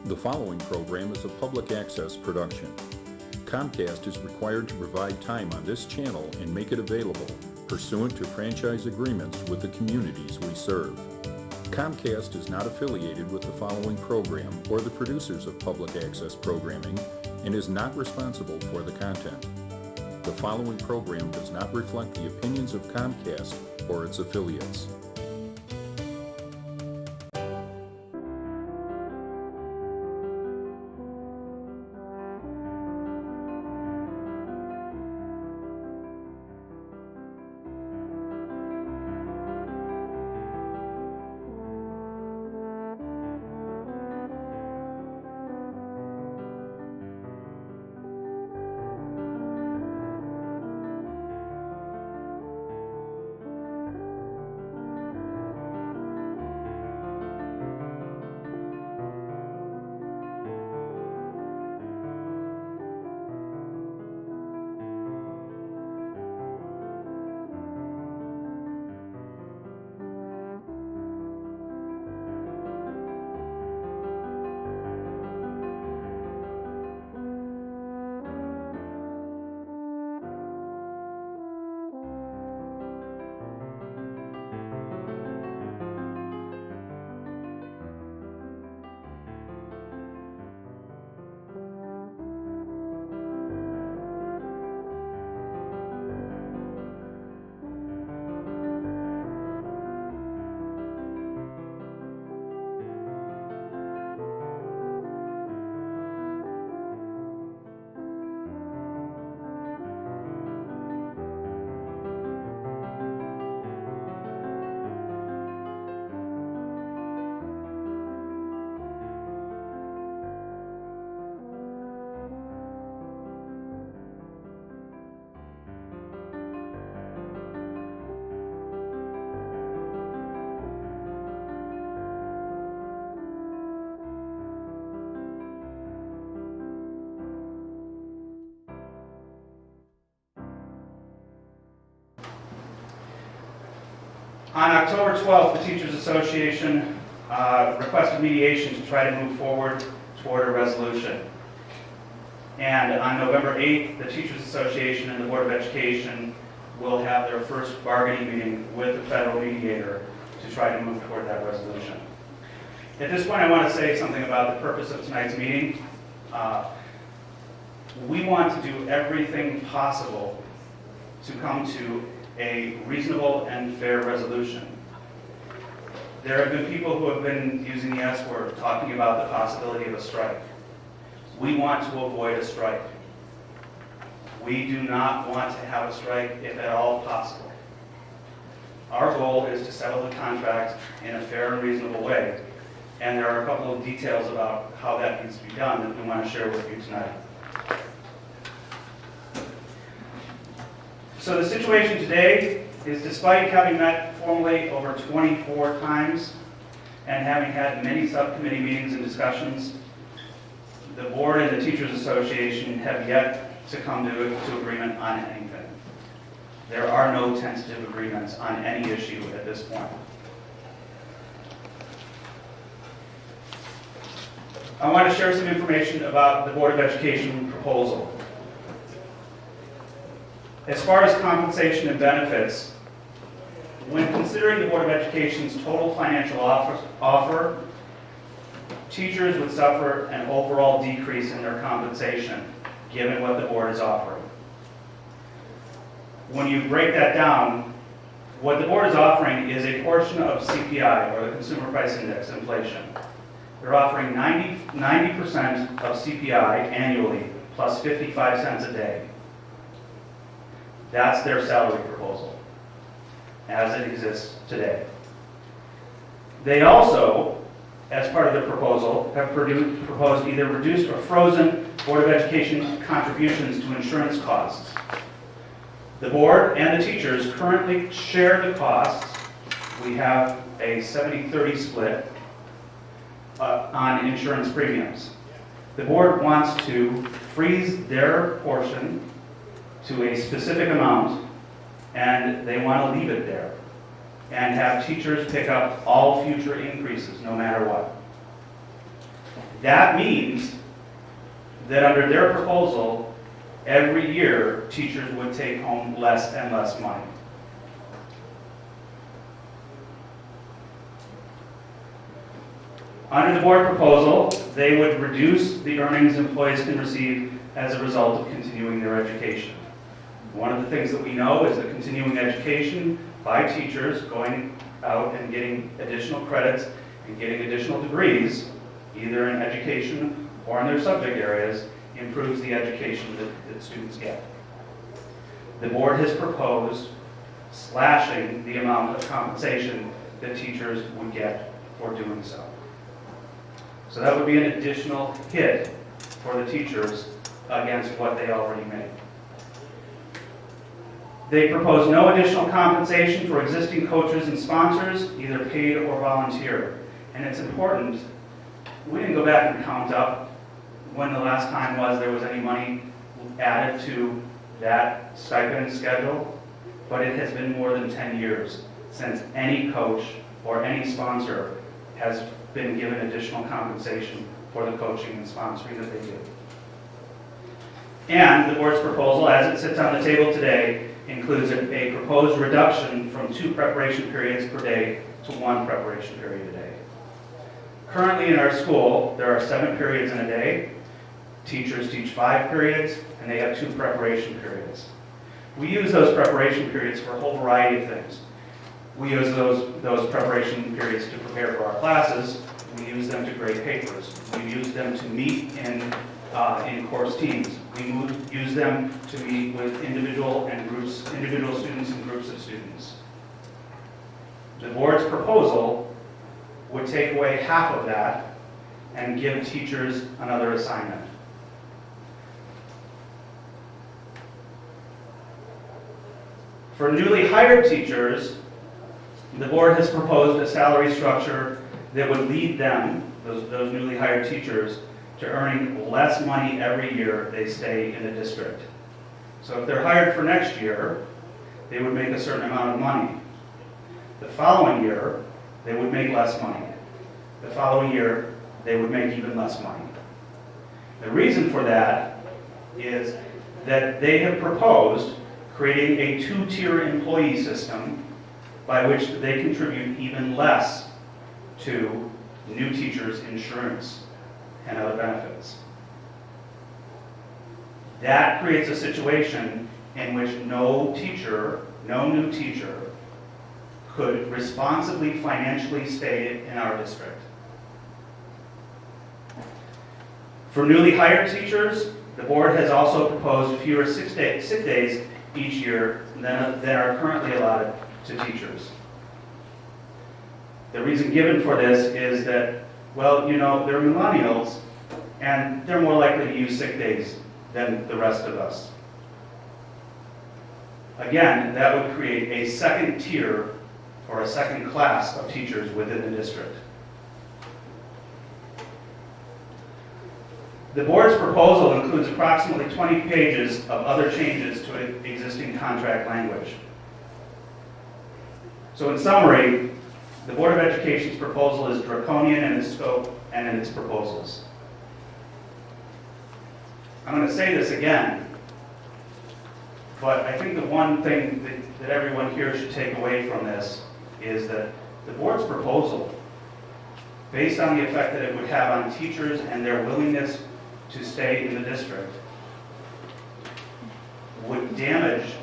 The following program is a public access production. Comcast is required to provide time on this channel and make it available pursuant to franchise agreements with the communities we serve. Comcast is not affiliated with the following program or the producers of public access programming and is not responsible for the content. The following program does not reflect the opinions of Comcast or its affiliates. On October 12th, the Teachers Association requested mediation to try to move forward toward a resolution. And on November 8th, the Teachers Association and the Board of Education will have their first bargaining meeting with the federal mediator to try to move toward that resolution. At this point, I want to say something about the purpose of tonight's meeting. We want to do everything possible to come to a reasonable and fair resolution. There have been people who have been using the S word, talking about the possibility of a strike. We want to avoid a strike. We do not want to have a strike if at all possible. Our goal is to settle the contract in a fair and reasonable way, and there are a couple of details about how that needs to be done that we want to share with you tonight. So the situation today is, despite having met formally over 24 times and having had many subcommittee meetings and discussions, the board and the Teachers Association have yet to come to agreement on anything. There are no tentative agreements on any issue at this point. I want to share some information about the Board of Education proposal. As far as compensation and benefits, when considering the Board of Education's total financial offer, teachers would suffer an overall decrease in their compensation, given what the board is offering. When you break that down, what the board is offering is a portion of CPI, or the Consumer Price Index, inflation. They're offering 90% of CPI annually, plus 55 cents a day. That's their salary proposal, as it exists today. They also, as part of the proposal, have proposed either reduced or frozen Board of Education contributions to insurance costs. The board and the teachers currently share the costs. We have a 70-30 split on insurance premiums. The board wants to freeze their portion to a specific amount, and they want to leave it there and have teachers pick up all future increases no matter what. That means that under their proposal, every year, teachers would take home less and less money. Under the board proposal, they would reduce the earnings employees can receive as a result of continuing their education. One of the things that we know is that continuing education by teachers going out and getting additional credits and getting additional degrees, either in education or in their subject areas, improves the education that students get. The board has proposed slashing the amount of compensation that teachers would get for doing so. So that would be an additional hit for the teachers against what they already make. They propose no additional compensation for existing coaches and sponsors, either paid or volunteer. And it's important, we didn't go back and count up when the last time was there was any money added to that stipend schedule, but it has been more than 10 years since any coach or any sponsor has been given additional compensation for the coaching and sponsoring that they do. And the board's proposal, as it sits on the table today, includes a proposed reduction from 2 preparation periods per day to 1 preparation period a day. Currently in our school, there are 7 periods in a day. Teachers teach 5 periods, and they have 2 preparation periods. We use those preparation periods for a whole variety of things. We use those preparation periods to prepare for our classes. We use them to grade papers. We use them to meet in course teams. We use them to meet with individual students and groups of students. The board's proposal would take away half of that and give teachers another assignment. For newly hired teachers, the board has proposed a salary structure that would lead them, those newly hired teachers, to earning less money every year they stay in the district. So if they're hired for next year, they would make a certain amount of money. The following year, they would make less money. The following year, they would make even less money. The reason for that is that they have proposed creating a 2-tier employee system by which they contribute even less to new teachers' insurance and other benefits. That creates a situation in which no new teacher, could responsibly financially stay in our district. For newly hired teachers, the board has also proposed fewer sick days each year than are currently allotted to teachers. The reason given for this is that, well, you know, they're millennials and they're more likely to use sick days than the rest of us. Again, that would create a second tier or a second class of teachers within the district. The board's proposal includes approximately 20 pages of other changes to existing contract language. So in summary, the Board of Education's proposal is draconian in its scope and in its proposals. I'm going to say this again, but I think the one thing that everyone here should take away from this is that the board's proposal, based on the effect that it would have on teachers and their willingness to stay in the district, would damage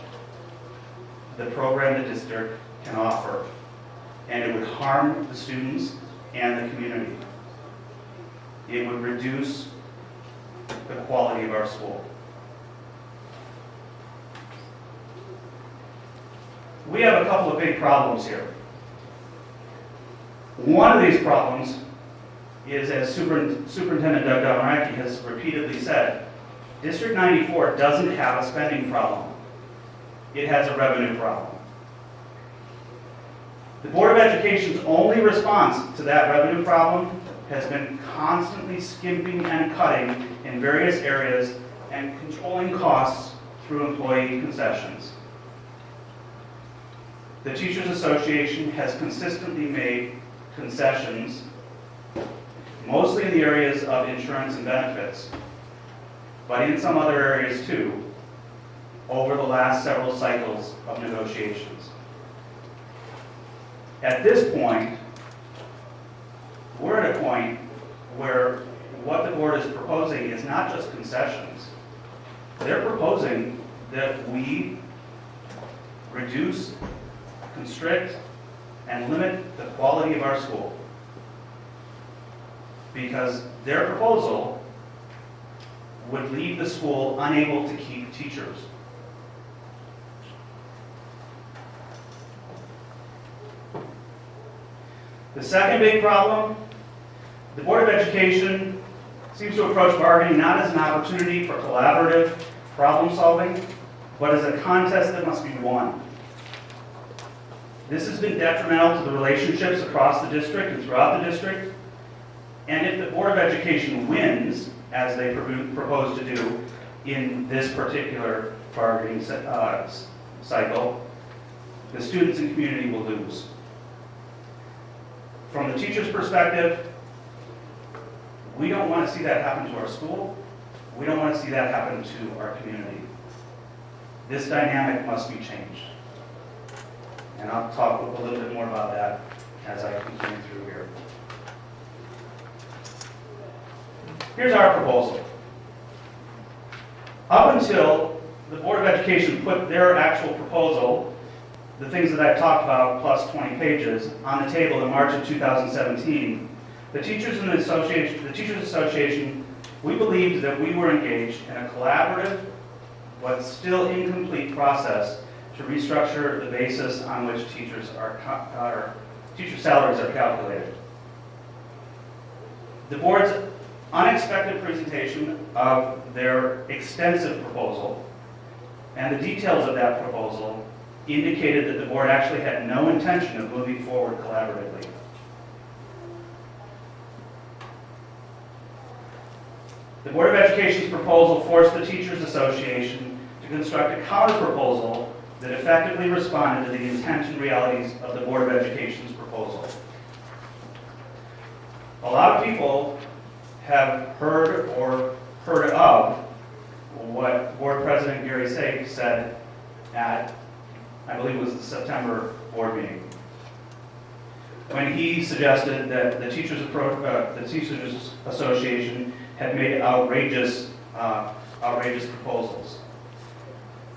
the program the district can offer, and it would harm the students and the community. It would reduce the quality of our school. We have a couple of big problems here. One of these problems is, as Superintendent Doug Domaraki has repeatedly said, District 94 doesn't have a spending problem. It has a revenue problem. The Board of Education's only response to that revenue problem has been constantly skimping and cutting in various areas and controlling costs through employee concessions. The Teachers Association has consistently made concessions mostly in the areas of insurance and benefits, but in some other areas too, over the last several cycles of negotiations. At this point, we're at a point where what the board is proposing is not just concessions. They're proposing that we reduce, constrict, and limit the quality of our school. Because their proposal would leave the school unable to keep teachers. The second big problem, the Board of Education seems to approach bargaining not as an opportunity for collaborative problem solving, but as a contest that must be won. This has been detrimental to the relationships across the district and throughout the district. And if the Board of Education wins, as they propose to do in this particular bargaining cycle, the students and community will lose. From the teacher's perspective, we don't want to see that happen to our school. We don't want to see that happen to our community. This dynamic must be changed. And I'll talk a little bit more about that as I continue through here. Here's our proposal. Up until the Board of Education put their actual proposal, the things that I've talked about, plus 20 pages, on the table in March of 2017, the Teachers Association, we believed that we were engaged in a collaborative but still incomplete process to restructure the basis on which teacher salaries are calculated. The board's unexpected presentation of their extensive proposal and the details of that proposal indicated that the board actually had no intention of moving forward collaboratively. The Board of Education's proposal forced the Teachers Association to construct a counter-proposal that effectively responded to the intent and realities of the Board of Education's proposal. A lot of people have heard or heard of what Board President Gary Sake said at, I believe it was the September board meeting, when he suggested that the Teachers Association had made outrageous proposals.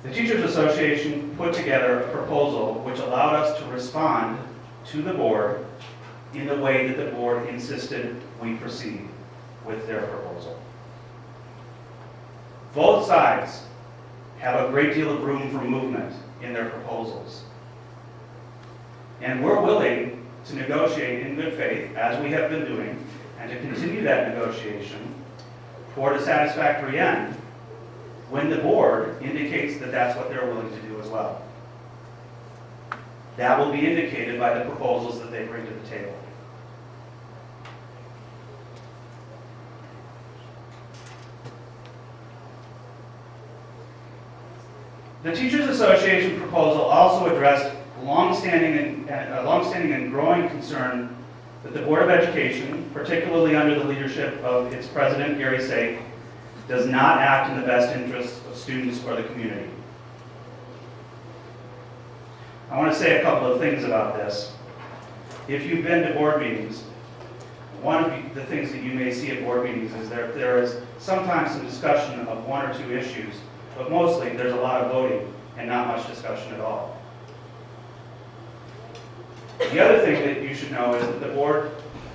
The Teachers Association put together a proposal which allowed us to respond to the board in the way that the board insisted we proceed with their proposal. Both sides have a great deal of room for movement in their proposals. And we're willing to negotiate in good faith, as we have been doing, and to continue that negotiation toward a satisfactory end when the board indicates that that's what they're willing to do as well. That will be indicated by the proposals that they bring to the table. The Teachers Association proposal also addressed a long-standing and growing concern that the Board of Education, particularly under the leadership of its president, Gary Sake, does not act in the best interests of students or the community. I want to say a couple of things about this. If you've been to board meetings, one of the things that you may see at board meetings is there is sometimes some discussion of one or two issues, but mostly there's a lot of voting and not much discussion at all. The other thing that you should know is that the board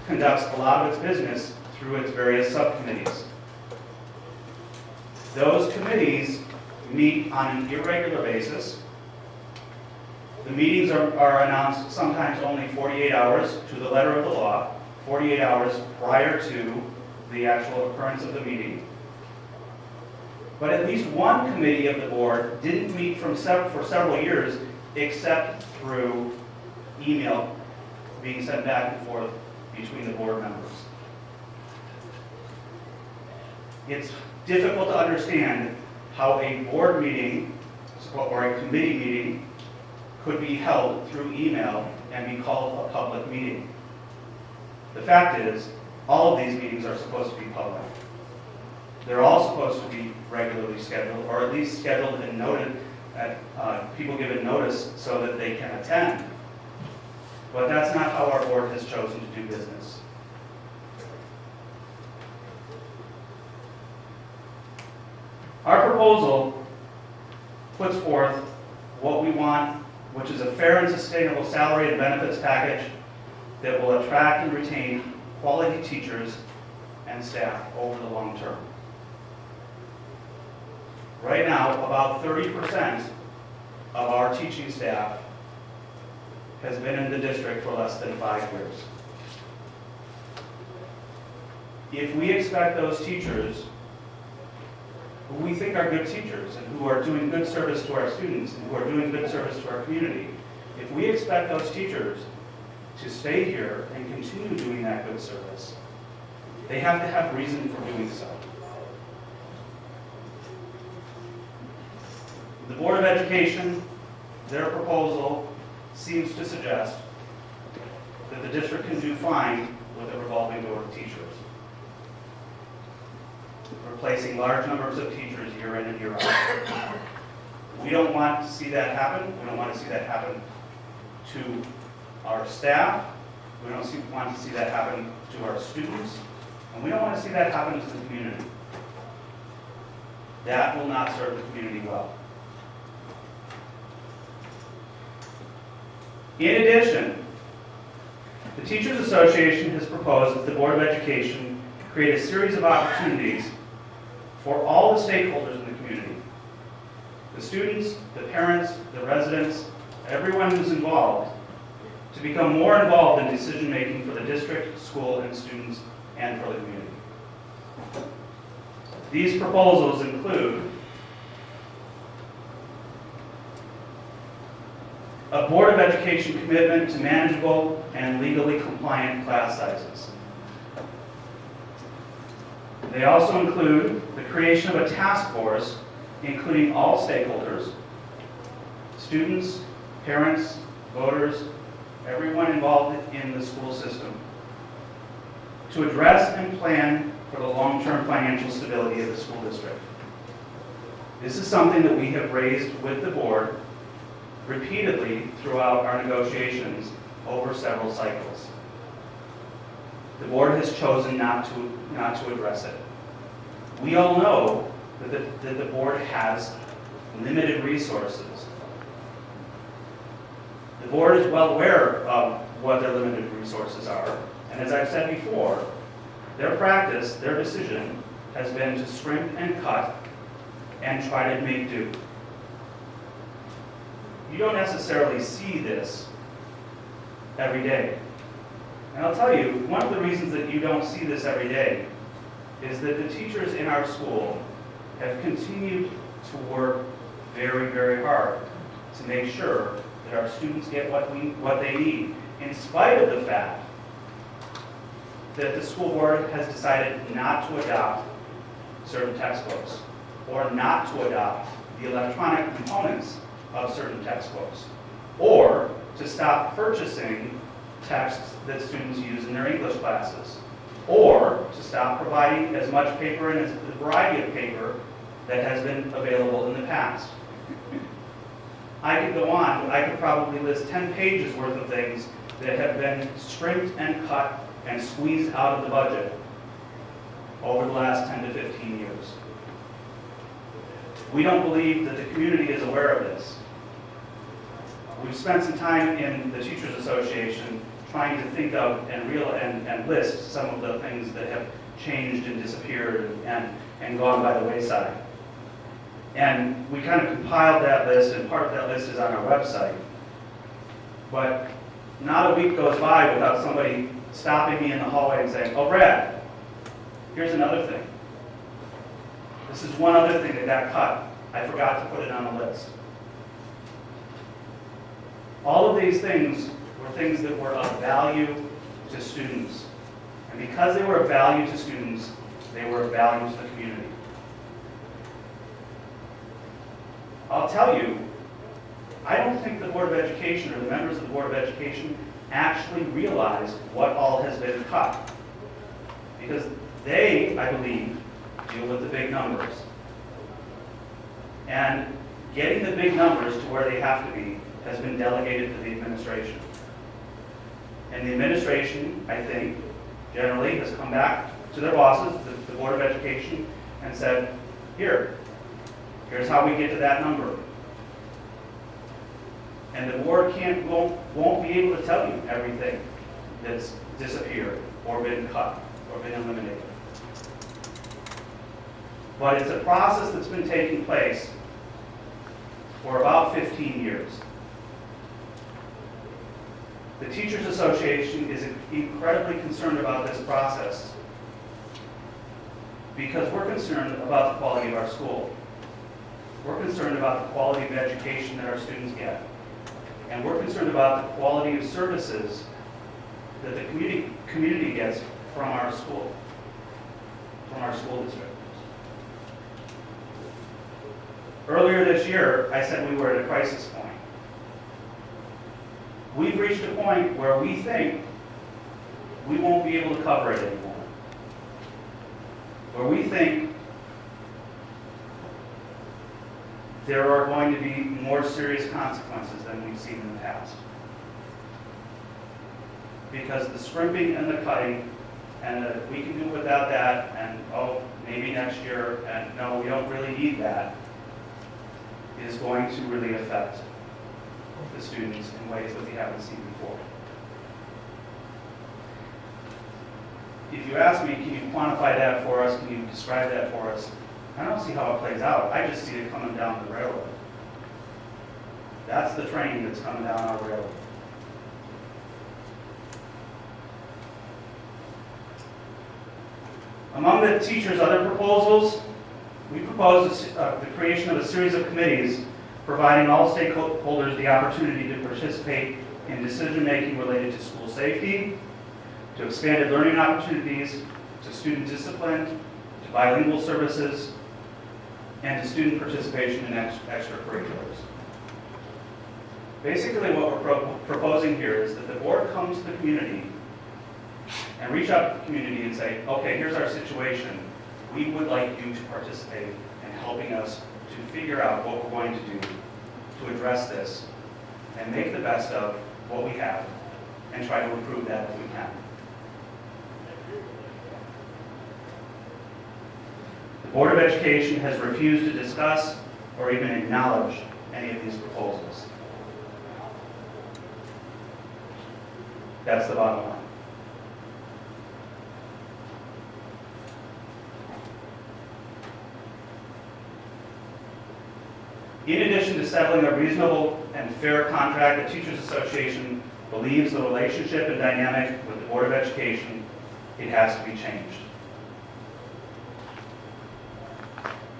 conducts a lot of its business through its various subcommittees. Those committees meet on an irregular basis. The meetings are announced sometimes only 48 hours to the letter of the law, 48 hours prior to the actual occurrence of the meeting. But at least one committee of the board didn't meet for several years except through email being sent back and forth between the board members. It's difficult to understand how a board meeting or a committee meeting could be held through email and be called a public meeting. The fact is all of these meetings are supposed to be public. They're all supposed to be regularly scheduled, or at least scheduled and noted, people given notice so that they can attend. But that's not how our board has chosen to do business. Our proposal puts forth what we want, which is a fair and sustainable salary and benefits package that will attract and retain quality teachers and staff over the long term. Right now, about 30% of our teaching staff has been in the district for less than 5 years. If we expect those teachers who we think are good teachers and who are doing good service to our students and who are doing good service to our community, if we expect those teachers to stay here and continue doing that good service, they have to have reason for doing so. The Board of Education, their proposal seems to suggest that the district can do fine with a revolving door of teachers, replacing large numbers of teachers year in and year out. We don't want to see that happen. We don't want to see that happen to our staff. We don't want to see that happen to our students. And we don't want to see that happen to the community. That will not serve the community well. In addition, the Teachers Association has proposed that the Board of Education create a series of opportunities for all the stakeholders in the community, the students, the parents, the residents, everyone who's involved, to become more involved in decision-making for the district, school, and students, and for the community. These proposals include a Board of Education commitment to manageable and legally compliant class sizes. They also include the creation of a task force including all stakeholders, students, parents, voters, everyone involved in the school system, to address and plan for the long-term financial stability of the school district. This is something that we have raised with the board repeatedly throughout our negotiations over several cycles. The board has chosen not to address it. We all know that the board has limited resources. The board is well aware of what their limited resources are, and as I've said before, their practice, their decision, has been to scrimp and cut and try to make do. You don't necessarily see this every day. And I'll tell you, one of the reasons that you don't see this every day is that the teachers in our school have continued to work very, very hard to make sure that our students get what they need, in spite of the fact that the school board has decided not to adopt certain textbooks or not to adopt the electronic components of certain textbooks, or to stop purchasing texts that students use in their English classes, or to stop providing as much paper and as the variety of paper that has been available in the past. I could go on, but I could probably list 10 pages worth of things that have been stripped and cut and squeezed out of the budget over the last 10 to 15 years. We don't believe that the community is aware of this. We've spent some time in the Teachers Association trying to think of and list some of the things that have changed and disappeared and gone by the wayside. And we kind of compiled that list, and part of that list is on our website. But not a week goes by without somebody stopping me in the hallway and saying, "Oh, Brad, here's another thing. This is one other thing that got cut. I forgot to put it on the list." All of these things were things that were of value to students. And because they were of value to students, they were of value to the community. I'll tell you, I don't think the Board of Education or the members of the Board of Education actually realized what all has been cut. because they, I believe, deal with the big numbers. And getting the big numbers to where they have to be has been delegated to the administration. And the administration, I think, generally has come back to their bosses, the Board of Education, and said, here's how we get to that number. And the board won't be able to tell you everything that's disappeared or been cut or been eliminated. But it's a process that's been taking place for about 15 years. The Teachers Association is incredibly concerned about this process because we're concerned about the quality of our school. We're concerned about the quality of education that our students get. And we're concerned about the quality of services that the community gets from our school district. Earlier this year, I said we were at a crisis point. We've reached a point where we think we won't be able to cover it anymore. Where we think there are going to be more serious consequences than we've seen in the past. Because the scrimping and the cutting, and we can do without that, and maybe next year, and no, we don't really need that, is going to really affect the students in ways that we haven't seen before. If you ask me, can you quantify that for us? Can you describe that for us? I don't see how it plays out. I just see it coming down the railroad. That's the train that's coming down our railroad. Among the teachers' other proposals, we proposed the creation of a series of committees providing all stakeholders the opportunity to participate in decision-making related to school safety, to expanded learning opportunities, to student discipline, to bilingual services, and to student participation in extracurriculars. Basically what we're proposing here is that the board comes to the community and reach out to the community and say, okay, here's our situation. We would like you to participate in helping us to figure out what we're going to do to address this and make the best of what we have and try to improve that if we can. The Board of Education has refused to discuss or even acknowledge any of these proposals. That's the bottom line. In addition to settling a reasonable and fair contract, the Teachers Association believes the relationship and dynamic with the Board of Education, it has to be changed.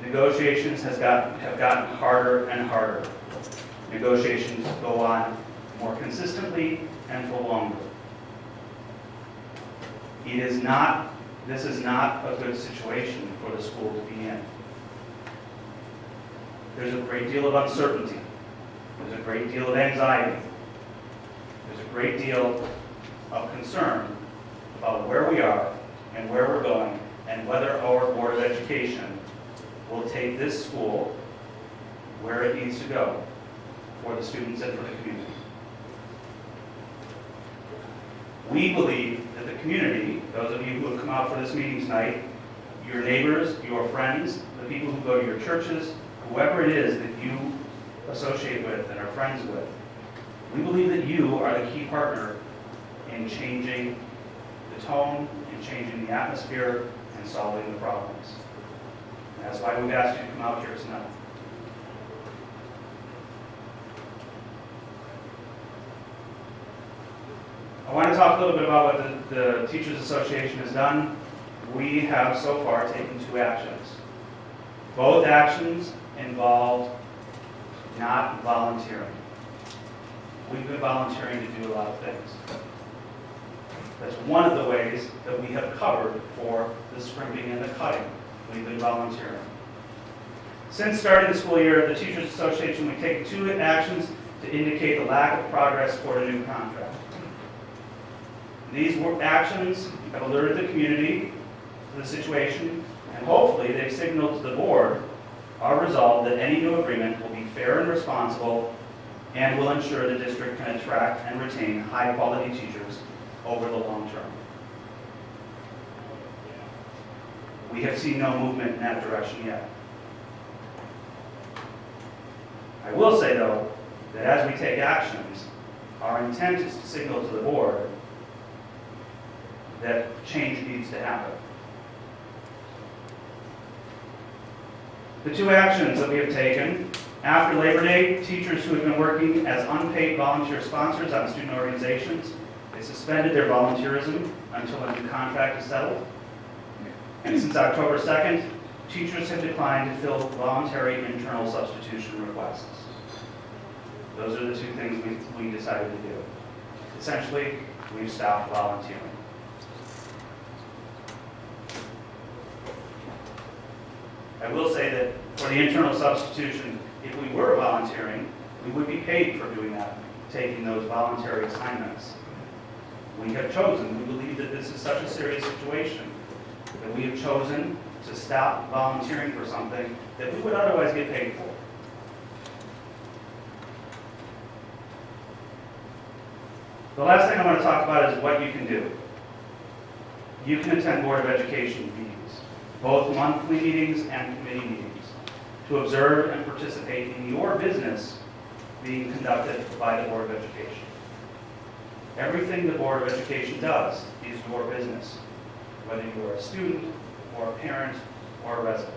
Negotiations have gotten harder and harder. Negotiations go on more consistently and for longer. This is not a good situation for the school to be in. There's a great deal of uncertainty. There's a great deal of anxiety. There's a great deal of concern about where we are and where we're going and whether our Board of Education will take this school where it needs to go for the students and for the community. We believe that the community, those of you who have come out for this meeting tonight, your neighbors, your friends, the people who go to your churches, whoever it is that you associate with and are friends with, we believe that you are the key partner in changing the tone, in changing the atmosphere, and solving the problems. And that's why we've asked you to come out here tonight. I want to talk a little bit about what the Teachers Association has done. We have so far taken 2 actions. Both actions involved not volunteering. We've been volunteering to do a lot of things. That's one of the ways that we have covered for the scrimping and the cutting. We've been volunteering. Since starting the school year, the Teachers Association, we've taken 2 actions to indicate the lack of progress toward a new contract. These actions have alerted the community to the situation, and hopefully they've signaled to the board our resolve that any new agreement will be fair and responsible and will ensure the district can attract and retain high-quality teachers over the long term. We have seen no movement in that direction yet. I will say, though, that as we take actions, our intent is to signal to the board that change needs to happen. The two actions that we have taken: after Labor Day, teachers who have been working as unpaid volunteer sponsors on student organizations, they suspended their volunteerism until a new contract is settled. And since October 2nd, teachers have declined to fill voluntary internal substitution requests. Those are the two things we decided to do. Essentially, we've stopped volunteering. I will say that for the internal substitution, if we were volunteering, we would be paid for doing that, taking those voluntary assignments. We have chosen, we believe that this is such a serious situation, that we have chosen to stop volunteering for something that we would otherwise get paid for. The last thing I want to talk about is what you can do. You can attend Board of Education meetings, both monthly meetings and committee meetings, to observe and participate in your business being conducted by the Board of Education. Everything the Board of Education does is your business, whether you are a student or a parent or a resident.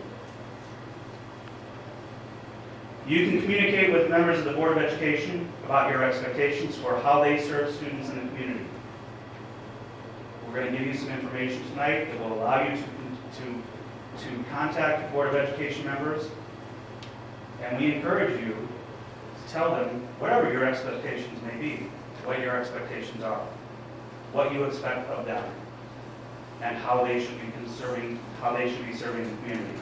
You can communicate with members of the Board of Education about your expectations for how they serve students in the community. We're going to give you some information tonight that will allow you to contact Board of Education members, and we encourage you to tell them whatever your expectations may be, what your expectations are, what you expect of them, and how they should be serving the community.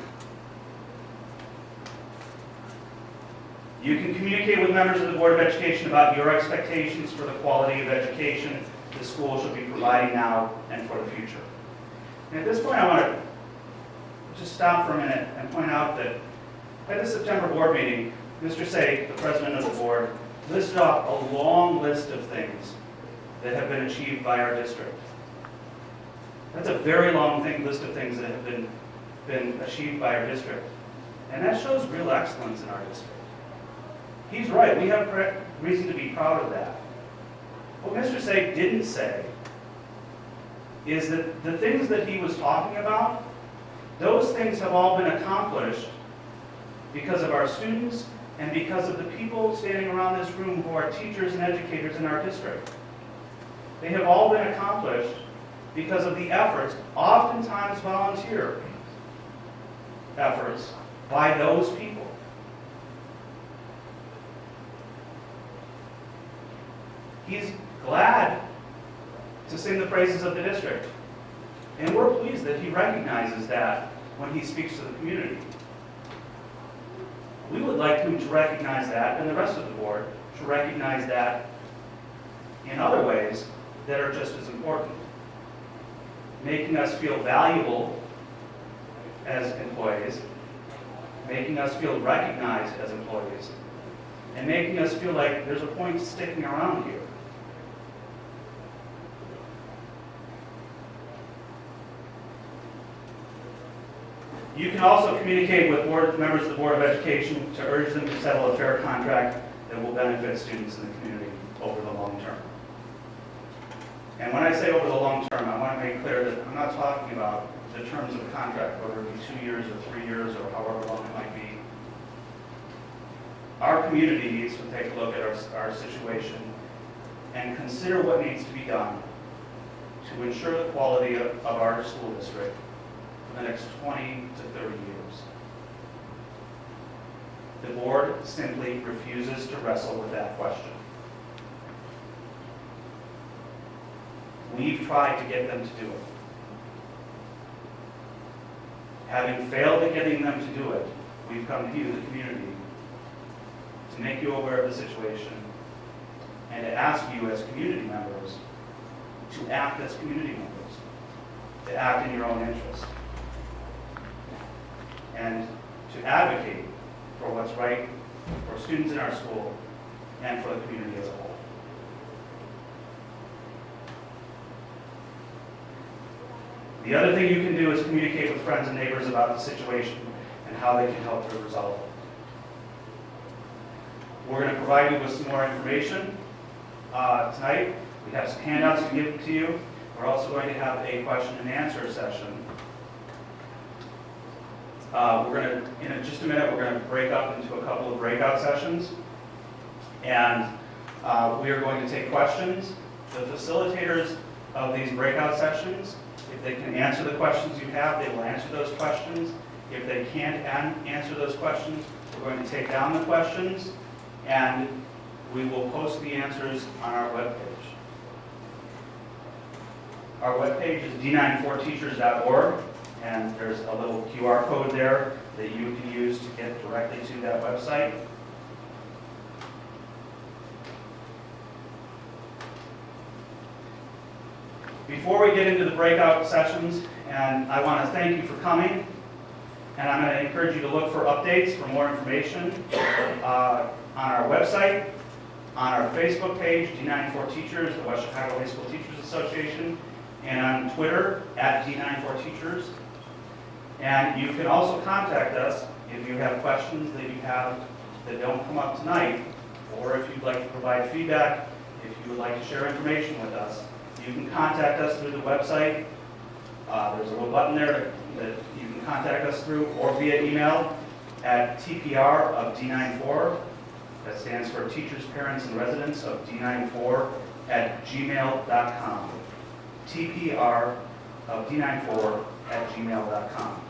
You can communicate with members of the Board of Education about your expectations for the quality of education the school should be providing now and for the future. And at this point, I want to just stop for a minute and point out that at the September board meeting, Mr. Say, the president of the board, listed off a long list of things that have been achieved by our district. That's a very long list of things that have been achieved by our district. And that shows real excellence in our district. He's right, we have reason to be proud of that. What Mr. Say didn't say is that the things that he was talking about, those things have all been accomplished because of our students and because of the people standing around this room who are teachers and educators in our district. They have all been accomplished because of the efforts, oftentimes volunteer efforts, by those people. He's glad to sing the praises of the district. And we're pleased that he recognizes that when he speaks to the community. We would like him to recognize that, and the rest of the board to recognize that in other ways that are just as important. Making us feel valuable as employees, making us feel recognized as employees, and making us feel like there's a point sticking around here. You can also communicate with members of the Board of Education to urge them to settle a fair contract that will benefit students in the community over the long term. And when I say over the long term, I want to make clear that I'm not talking about the terms of the contract, whether it be 2 years or 3 years or however long it might be. Our community needs to take a look at our situation and consider what needs to be done to ensure the quality of our school district for the next 20 to 30 years. The board simply refuses to wrestle with that question. We've tried to get them to do it. Having failed at getting them to do it, we've come to you, the community, to make you aware of the situation and to ask you as community members to act as community members, to act in your own interest. to advocate for what's right for students in our school and for the community as a whole. The other thing you can do is communicate with friends and neighbors about the situation and how they can help to resolve it. We're going to provide you with some more information tonight. We have some handouts to give to you. We're also going to have a question and answer session. In just a minute, we're going to break up into a couple of breakout sessions. And we are going to take questions. The facilitators of these breakout sessions, if they can answer the questions you have, they will answer those questions. If they can't answer those questions, we're going to take down the questions and we will post the answers on our webpage. Our webpage is d94teachers.org, and there's a little QR code there that you can use to get directly to that website. Before we get into the breakout sessions, and I want to thank you for coming, and I'm going to encourage you to look for updates for more information on our website, on our Facebook page, D94Teachers, the West Chicago High School Teachers Association, and on Twitter at D94Teachers. And you can also contact us if you have questions that you have that don't come up tonight, or if you'd like to provide feedback, if you would like to share information with us. You can contact us through the website. There's a little button there that you can contact us through, or via email at TPR of D94. That stands for Teachers, Parents, and Residents of D94 at gmail.com. TPR of D94 at gmail.com.